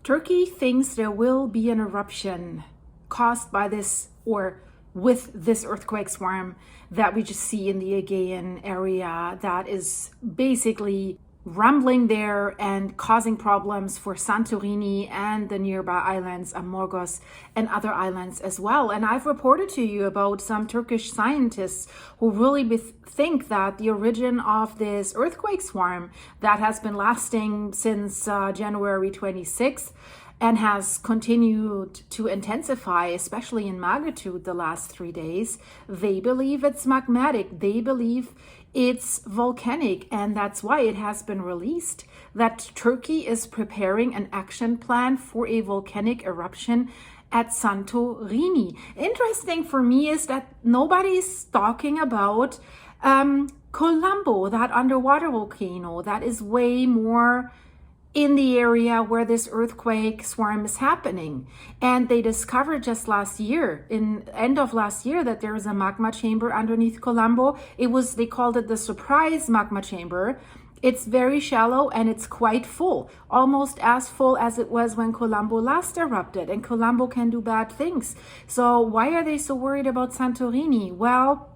Turkey thinks there will be an eruption caused by this or with this earthquake swarm that we just see in the Aegean area that is basically rumbling there and causing problems for Santorini and the nearby islands, Amorgos and other islands as well. And I've reported to you about some Turkish scientists who really think that the origin of this earthquake swarm that has been lasting since January 26th and has continued to intensify, especially in magnitude the last 3 days, they believe it's magmatic. They believe it's volcanic, and that's why it has been released that Turkey is preparing an action plan for a volcanic eruption at Santorini. Interesting for me is that nobody's talking about Kolumbo, that underwater volcano that is way more in the area where this earthquake swarm is happening. And they discovered just last year, end of last year, that there is a magma chamber underneath Kolumbo. They called it the surprise magma chamber. It's very shallow and it's quite full, almost as full as it was when Kolumbo last erupted. And Kolumbo can do bad things. So why are they so worried about Santorini? Well,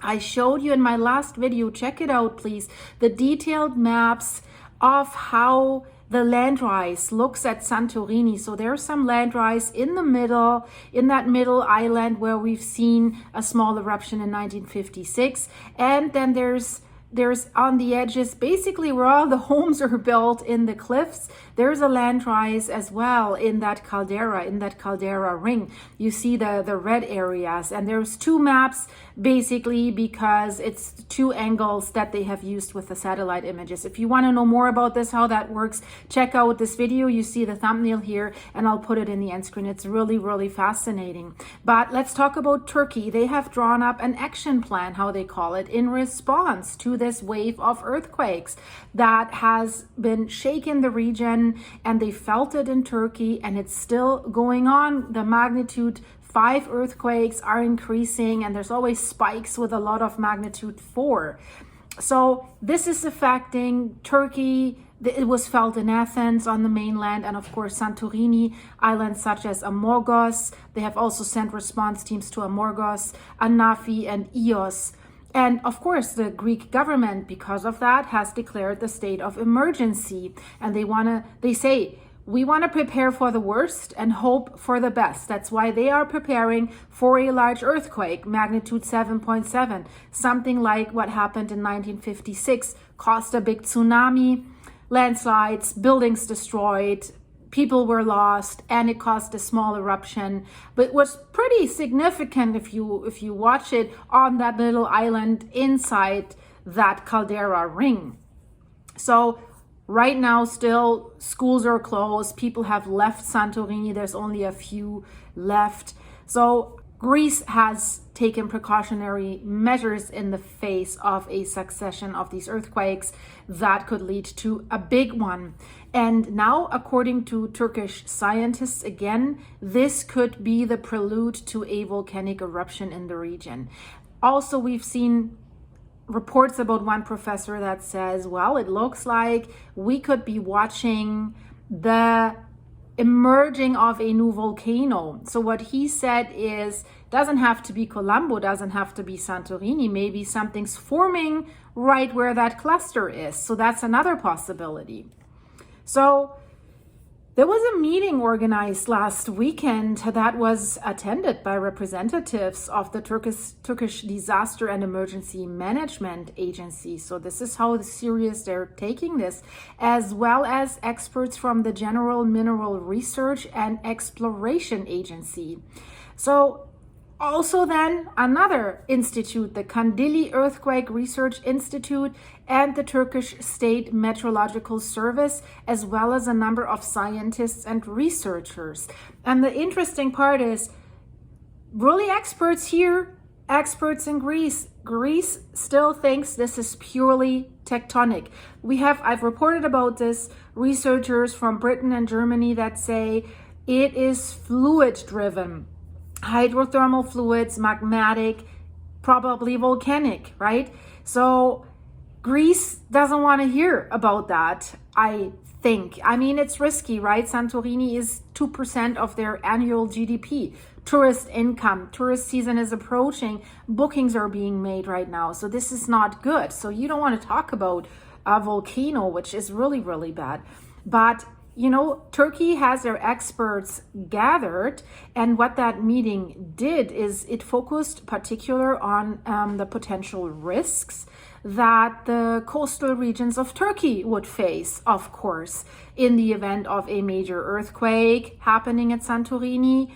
I showed you in my last video, check it out please, the detailed maps of how the land rise looks at Santorini. So there's some land rise in the middle, in that middle island where we've seen a small eruption in 1956. And then there's on the edges, basically where all the homes are built in the cliffs, there's a land rise as well in that caldera ring. You see the red areas, and there's two maps basically because it's two angles that they have used with the satellite images. If you want to know more about this, how that works, check out this video. You see the thumbnail here, and I'll put it in the end screen. It's really, really fascinating. But let's talk about Turkey. They have drawn up an action plan, how they call it, in response to this wave of earthquakes that has been shaking the region, and they felt it in Turkey, and it's still going on. The magnitude 5 earthquakes are increasing, and there's always spikes with a lot of magnitude 4. So this is affecting Turkey. It was felt in Athens on the mainland, and of course Santorini, islands such as Amorgos. They have also sent response teams to Amorgos, Anafi and Ios. And of course, the Greek government, because of that, has declared the state of emergency. And they say, we want to prepare for the worst and hope for the best. That's why they are preparing for a large earthquake, magnitude 7.7, something like what happened in 1956, caused a big tsunami, landslides, buildings destroyed, people were lost, and it caused a small eruption, but it was pretty significant if you watch it on that little island inside that caldera ring. So right now still schools are closed, people have left Santorini, there's only a few left. So Greece has taken precautionary measures in the face of a succession of these earthquakes that could lead to a big one. And now, according to Turkish scientists, again, this could be the prelude to a volcanic eruption in the region. Also, we've seen reports about one professor that says, well, it looks like we could be watching the emerging of a new volcano. So what he said is, doesn't have to be Kolumbo, doesn't have to be Santorini, maybe something's forming right where that cluster is. So that's another possibility. So there was a meeting organized last weekend that was attended by representatives of the Turkish Disaster and Emergency Management Agency. So this is how serious they're taking this, as well as experts from the General Mineral Research and Exploration Agency. So also then another institute, the Kandili Earthquake Research Institute and the Turkish State Meteorological Service, as well as a number of scientists and researchers. And the interesting part is really experts here, experts in Greece. Greece still thinks this is purely tectonic. I've reported about this, researchers from Britain and Germany that say it is fluid driven. Hydrothermal fluids, magmatic, probably volcanic, right? So Greece doesn't want to hear about that. I think? I mean, it's risky, right? Santorini is 2% of their annual GDP. Tourist income, tourist season is approaching, bookings are being made right now. So this is not good. So you don't want to talk about a volcano, which is really, really bad. But you know, Turkey has their experts gathered, and what that meeting did is it focused particular on the potential risks that the coastal regions of Turkey would face, of course, in the event of a major earthquake happening at Santorini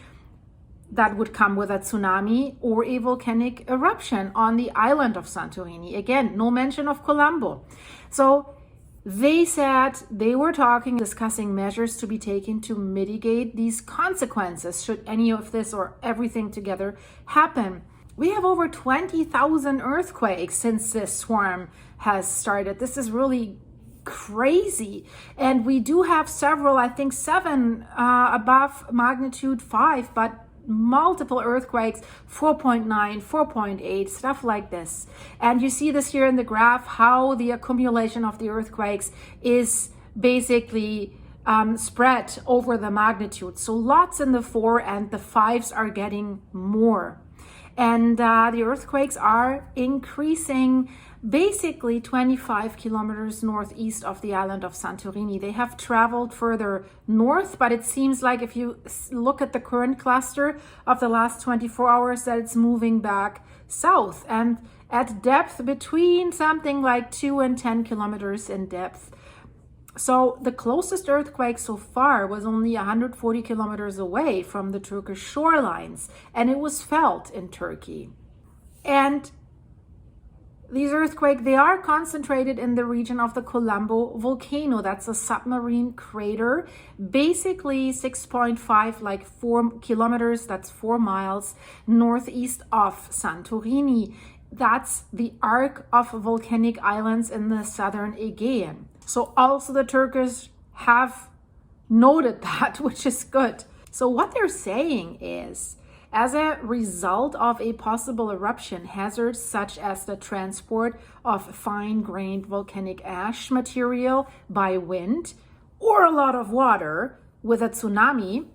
that would come with a tsunami, or a volcanic eruption on the island of Santorini. Again, no mention of Colombo. So they said they were discussing measures to be taken to mitigate these consequences should any of this or everything together happen. We have over 20,000 earthquakes since this swarm has started. This is really crazy. And we do have several, I think 7 above magnitude 5, but multiple earthquakes, 4.9, 4.8, stuff like this. And you see this here in the graph, how the accumulation of the earthquakes is basically spread over the magnitude. So lots in the 4, and the 5s are getting more. And the earthquakes are increasing basically 25 kilometers northeast of the island of Santorini. They have traveled further north, but it seems like if you look at the current cluster of the last 24 hours, that it's moving back south and at depth between something like 2 and 10 kilometers in depth. So the closest earthquake so far was only 140 kilometers away from the Turkish shorelines, and it was felt in Turkey. And these earthquakes, they are concentrated in the region of the Kolumbo volcano. That's a submarine crater, basically 6.5, like 4 kilometers, that's 4 miles northeast of Santorini. That's the arc of volcanic islands in the southern Aegean. So also the Turkish have noted that, which is good. So what they're saying is, as a result of a possible eruption, hazards such as the transport of fine-grained volcanic ash material by wind or a lot of water with a tsunami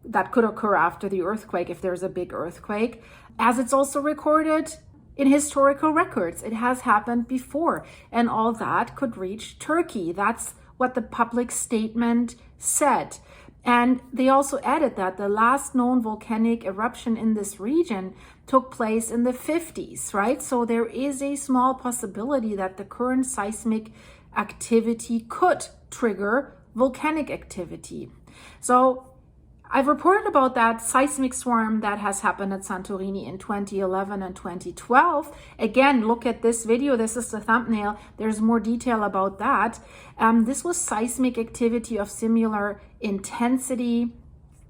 that could occur after the earthquake if there's a big earthquake, as it's also recorded in historical records. It has happened before, and all that could reach Turkey. That's what the public statement said. And they also added that the last known volcanic eruption in this region took place in the 50s, right? So there is a small possibility that the current seismic activity could trigger volcanic activity. So I've reported about that seismic swarm that has happened at Santorini in 2011 and 2012. Again, look at this video. This is the thumbnail. There's more detail about that. This was seismic activity of similar intensity,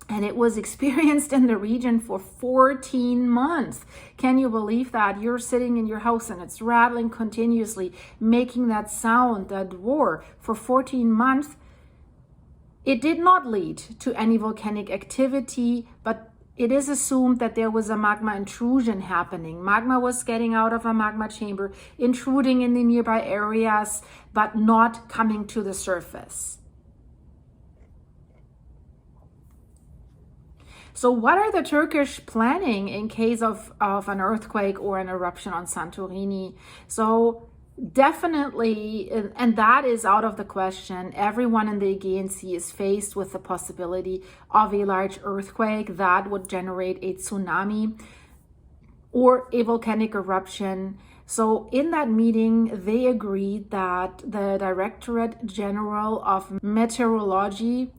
and it was experienced in the region for 14 months. Can you believe that? You're sitting in your house and it's rattling continuously, making that sound, that roar, for 14 months. It did not lead to any volcanic activity, but it is assumed that there was a magma intrusion happening. Magma was getting out of a magma chamber, intruding in the nearby areas, but not coming to the surface. So what are the Turkish planning in case of an earthquake or an eruption on Santorini? So definitely, and that is out of the question, everyone in the Aegean Sea is faced with the possibility of a large earthquake that would generate a tsunami or a volcanic eruption. So in that meeting, they agreed that the Directorate General of Meteorology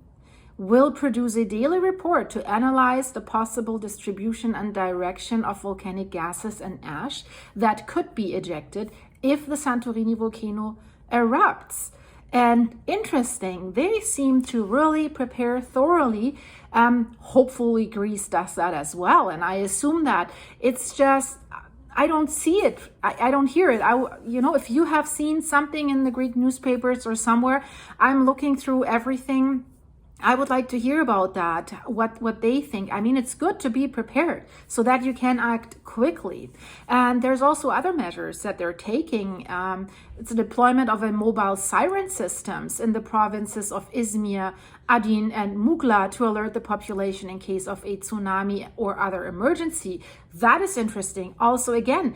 will produce a daily report to analyze the possible distribution and direction of volcanic gases and ash that could be ejected if the Santorini volcano erupts. And interesting, they seem to really prepare thoroughly. Hopefully Greece does that as well. And I assume that it's just, I don't see it. I don't hear it. If you have seen something in the Greek newspapers or somewhere, I'm looking through everything I would like to hear about that, what they think. I mean, it's good to be prepared so that you can act quickly. And there's also other measures that they're taking. It's the deployment of a mobile siren systems in the provinces of Izmir, Aydin, and Mughla to alert the population in case of a tsunami or other emergency. That is interesting. Also, again,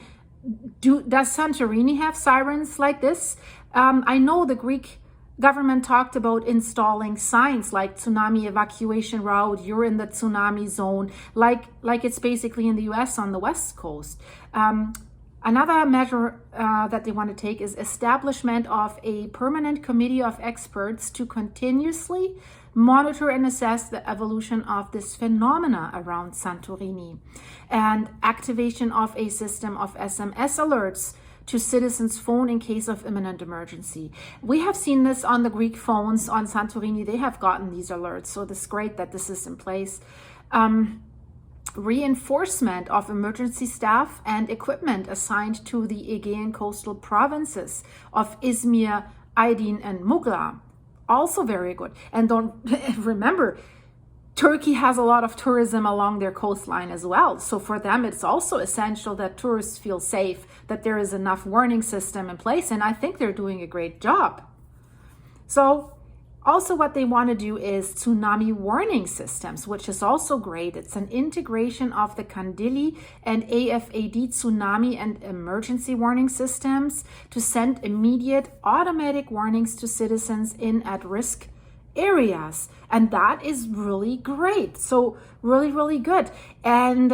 does Santorini have sirens like this? I know the Greek government talked about installing signs like tsunami evacuation route, you're in the tsunami zone, like it's basically in the US on the West Coast. Another measure that they want to take is establishment of a permanent committee of experts to continuously monitor and assess the evolution of this phenomena around Santorini, and activation of a system of SMS alerts to citizens' phone in case of imminent emergency. We have seen this on the Greek phones on Santorini. They have gotten these alerts, so it's great that this is in place. Reinforcement of emergency staff and equipment assigned to the Aegean coastal provinces of Izmir, Aydin, and Mughla. Also very good. And don't remember, Turkey has a lot of tourism along their coastline as well. So for them, it's also essential that tourists feel safe, that there is enough warning system in place. And I think they're doing a great job. So also what they want to do is tsunami warning systems, which is also great. It's an integration of the Kandili and AFAD tsunami and emergency warning systems to send immediate automatic warnings to citizens in at-risk areas. And that is really great. So really, really good. And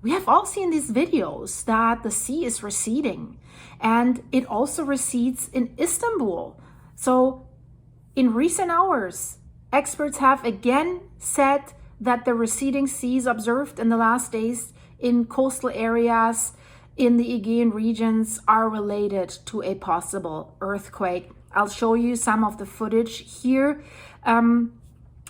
we have all seen these videos that the sea is receding, and it also recedes in Istanbul. So in recent hours, experts have again said that the receding seas observed in the last days in coastal areas in the Aegean regions are related to a possible earthquake. I'll show you some of the footage here.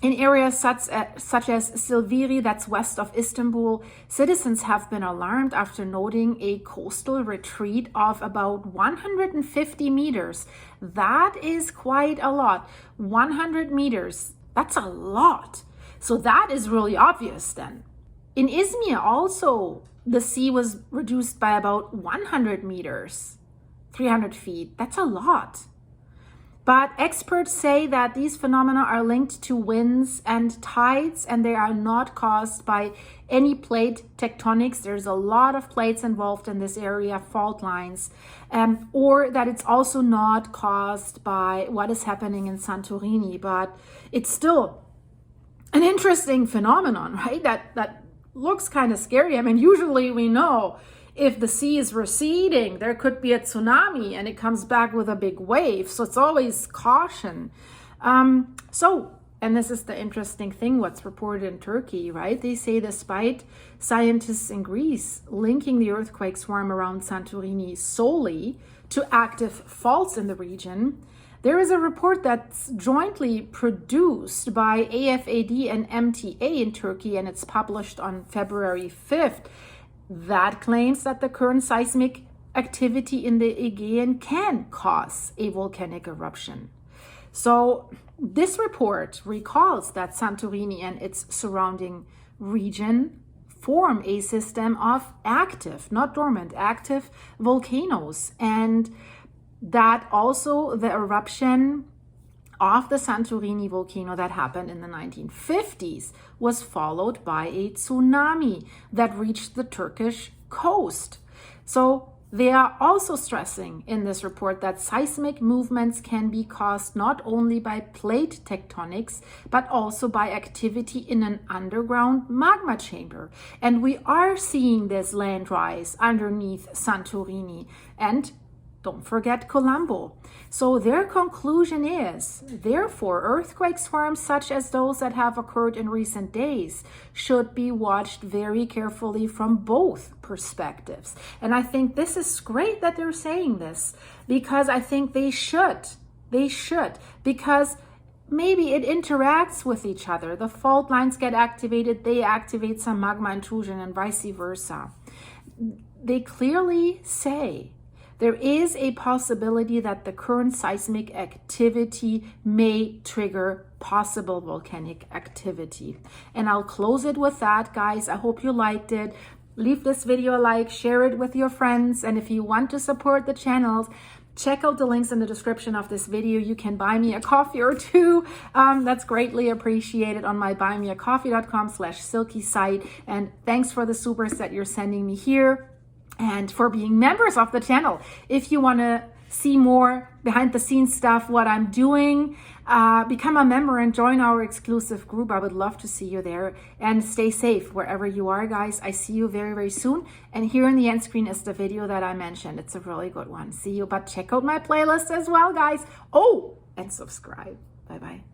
In areas such as Silivri, that's west of Istanbul, citizens have been alarmed after noting a coastal retreat of about 150 meters. That is quite a lot. 100 meters, that's a lot. So that is really obvious then. In Izmir also, the sea was reduced by about 100 meters, 300 feet. That's a lot. But experts say that these phenomena are linked to winds and tides, and they are not caused by any plate tectonics. There's a lot of plates involved in this area, fault lines, or that it's also not caused by what is happening in Santorini. But it's still an interesting phenomenon, right? That looks kind of scary. I mean, usually we know if the sea is receding, there could be a tsunami and it comes back with a big wave. So it's always caution. And this is the interesting thing, what's reported in Turkey, right? They say despite scientists in Greece linking the earthquake swarm around Santorini solely to active faults in the region, there is a report that's jointly produced by AFAD and MTA in Turkey, and it's published on February 5th. That claims that the current seismic activity in the Aegean can cause a volcanic eruption. So this report recalls that Santorini and its surrounding region form a system of active, not dormant, active volcanoes, and that also the eruption of the Santorini volcano that happened in the 1950s was followed by a tsunami that reached the Turkish coast. So they are also stressing in this report that seismic movements can be caused not only by plate tectonics, but also by activity in an underground magma chamber. And we are seeing this land rise underneath Santorini, and don't forget Kolumbo. So their conclusion is, therefore, earthquake swarms such as those that have occurred in recent days should be watched very carefully from both perspectives. And I think this is great that they're saying this, because I think they should, because maybe it interacts with each other. The fault lines get activated, they activate some magma intrusion, and vice versa. They clearly say there is a possibility that the current seismic activity may trigger possible volcanic activity. And I'll close it with that, guys. I hope you liked it. Leave this video a like, share it with your friends, and if you want to support the channels, check out the links in the description of this video. You can buy me a coffee or two. That's greatly appreciated on my buymeacoffee.com/silky site. And thanks for the supers that you're sending me here and for being members of the channel. If you want to see more behind the scenes stuff, what I'm doing, become a member and join our exclusive group. I would love to see you there, and stay safe wherever you are, guys. I see you very, very soon. And here in the end screen is the video that I mentioned. It's a really good one. See you, but check out my playlist as well, guys. Oh, and subscribe. Bye-bye.